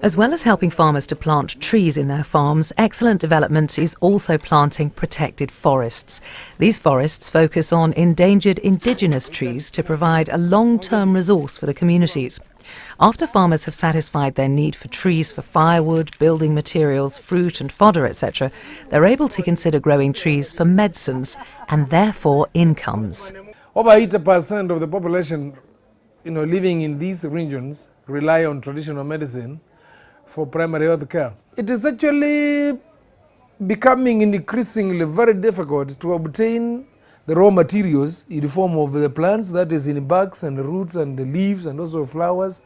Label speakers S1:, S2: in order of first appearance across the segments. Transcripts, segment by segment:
S1: As well as helping farmers to plant trees in their farms, Excellent Development is also planting protected forests. These forests focus on endangered indigenous trees to provide a long-term resource for the communities. After farmers have satisfied their need for trees for firewood, building materials, fruit and fodder, etc., they're able to consider growing trees for medicines and therefore incomes.
S2: Over 80% of the population, living in these regions rely on traditional medicine for primary health care. It is actually becoming increasingly very difficult to obtain the raw materials in the form of the plants, that is in barks and roots and the leaves and also flowers,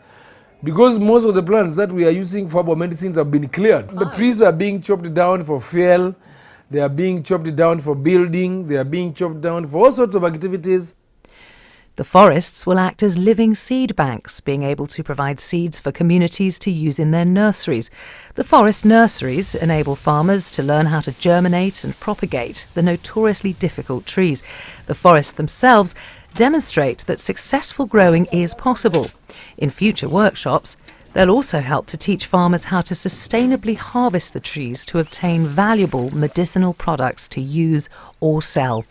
S2: because most of the plants that we are using for herbal medicines have been cleared. The trees are being chopped down for fuel, they are being chopped down for building, they are being chopped down for all sorts of activities.
S1: The forests will act as living seed banks, being able to provide seeds for communities to use in their nurseries. The forest nurseries enable farmers to learn how to germinate and propagate the notoriously difficult trees. The forests themselves demonstrate that successful growing is possible. In future workshops, they'll also help to teach farmers how to sustainably harvest the trees to obtain valuable medicinal products to use or sell.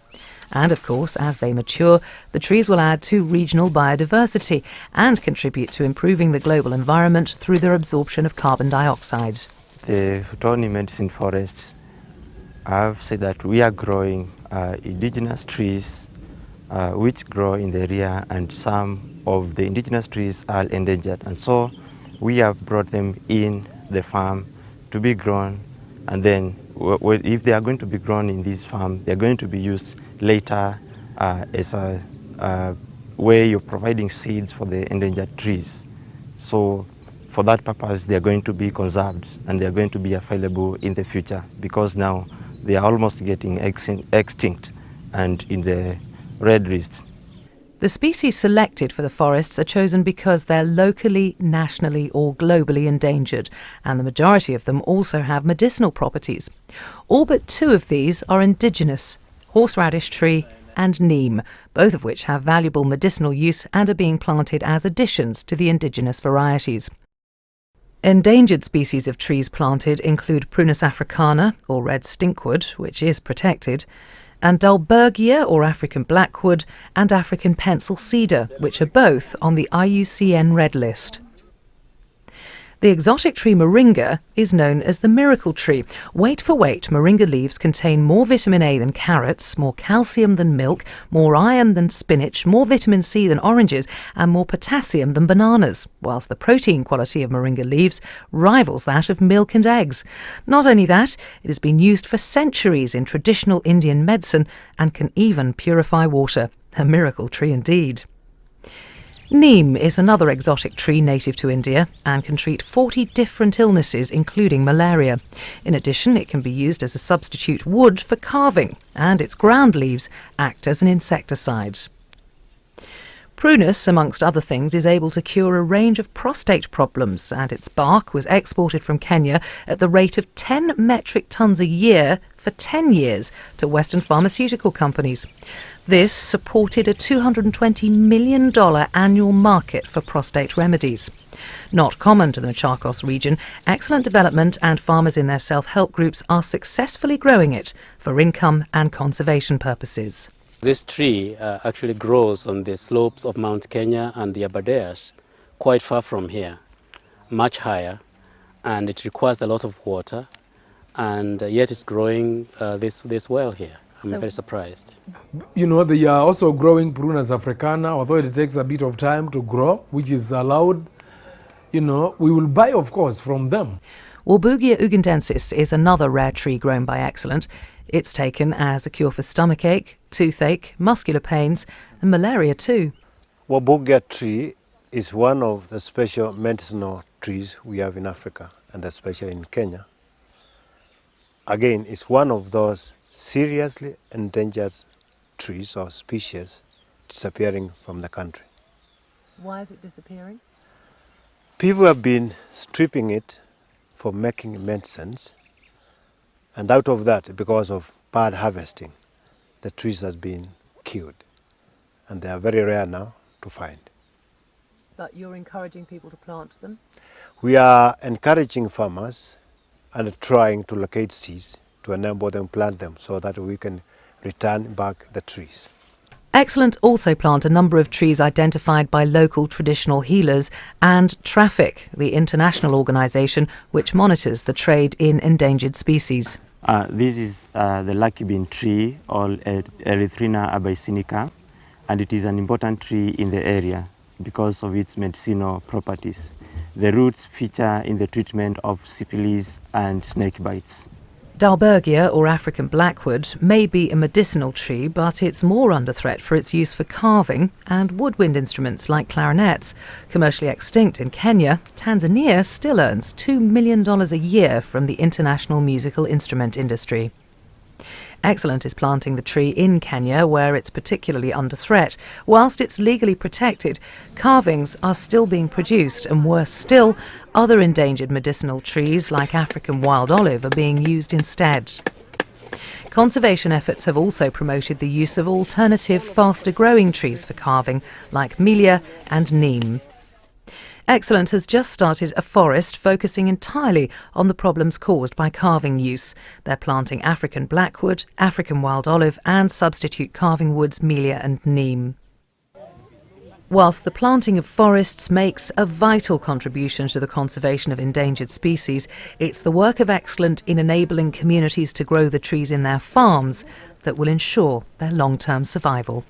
S1: And of course, as they mature, the trees will add to regional biodiversity and contribute to improving the global environment through their absorption of carbon dioxide.
S3: The Futoni medicine forests, I've said that we are growing indigenous trees which grow in the area, and some of the indigenous trees are endangered. And so we have brought them in the farm to be grown, and then if they are going to be grown in this farm, they are going to be used later as a way of providing seeds for the endangered trees. So for that purpose, they are going to be conserved and they are going to be available in the future, because now they are almost getting extinct and in the red list.
S1: The species selected for the forests are chosen because they're locally, nationally or globally endangered, and the majority of them also have medicinal properties. All but 2 of these are indigenous: horseradish tree and neem, both of which have valuable medicinal use and are being planted as additions to the indigenous varieties. Endangered species of trees planted include Prunus africana, or red stinkwood, which is protected, and Dalbergia, or African blackwood, and African pencil cedar, which are both on the IUCN Red List. The exotic tree moringa is known as the miracle tree. Weight for weight, moringa leaves contain more vitamin A than carrots, more calcium than milk, more iron than spinach, more vitamin C than oranges, and more potassium than bananas, whilst the protein quality of moringa leaves rivals that of milk and eggs. Not only that, it has been used for centuries in traditional Indian medicine and can even purify water. A miracle tree indeed. Neem is another exotic tree native to India and can treat 40 different illnesses, including malaria. In addition, it can be used as a substitute wood for carving, and its ground leaves act as an insecticide. Prunus, amongst other things, is able to cure a range of prostate problems, and its bark was exported from Kenya at the rate of 10 metric tons a year for 10 years to Western pharmaceutical companies. This supported a $220 million annual market for prostate remedies. Not common to the Machakos region, Excellent Development and farmers in their self-help groups are successfully growing it for income and conservation purposes.
S4: This tree actually grows on the slopes of Mount Kenya and the Aberdares, quite far from here, much higher, and it requires a lot of water, and yet it's growing this well here. I'm very surprised.
S2: They are also growing Prunus africana, although it takes a bit of time to grow, which is allowed. We will buy, of course, from them.
S1: Warburgia ugandensis is another rare tree grown by Excellent. It's taken as a cure for stomachache, toothache, muscular pains and malaria too.
S5: Warburgia tree is one of the special medicinal trees we have in Africa, and especially in Kenya. Again, it's one of those seriously endangered trees or species disappearing from the country.
S1: Why is it disappearing?
S5: People have been stripping it for making medicines, and out of that, because of bad harvesting, the trees has been killed, and they are very rare now to find.
S1: But you're encouraging people to plant them?
S5: We are encouraging farmers and trying to locate seeds to enable them plant them so that we can return back the trees.
S1: Excellent also plant a number of trees identified by local traditional healers and Traffic, the international organisation which monitors the trade in endangered species.
S3: This is the lucky bean tree, or Erythrina abyssinica, and it is an important tree in the area because of its medicinal properties. The roots feature in the treatment of syphilis and snake bites.
S1: Dalbergia, or African blackwood, may be a medicinal tree, but it's more under threat for its use for carving and woodwind instruments like clarinets. Commercially extinct in Kenya, Tanzania still earns $2 million a year from the international musical instrument industry. Excellent is planting the tree in Kenya, where it's particularly under threat. Whilst it's legally protected, carvings are still being produced, and worse still, other endangered medicinal trees like African wild olive are being used instead. Conservation efforts have also promoted the use of alternative, faster-growing trees for carving, like Melia and Neem. Excellent has just started a forest focusing entirely on the problems caused by carving use. They're planting African blackwood, African wild olive and substitute carving woods Melia and Neem. Whilst the planting of forests makes a vital contribution to the conservation of endangered species, it's the work of Excellent in enabling communities to grow the trees in their farms that will ensure their long-term survival.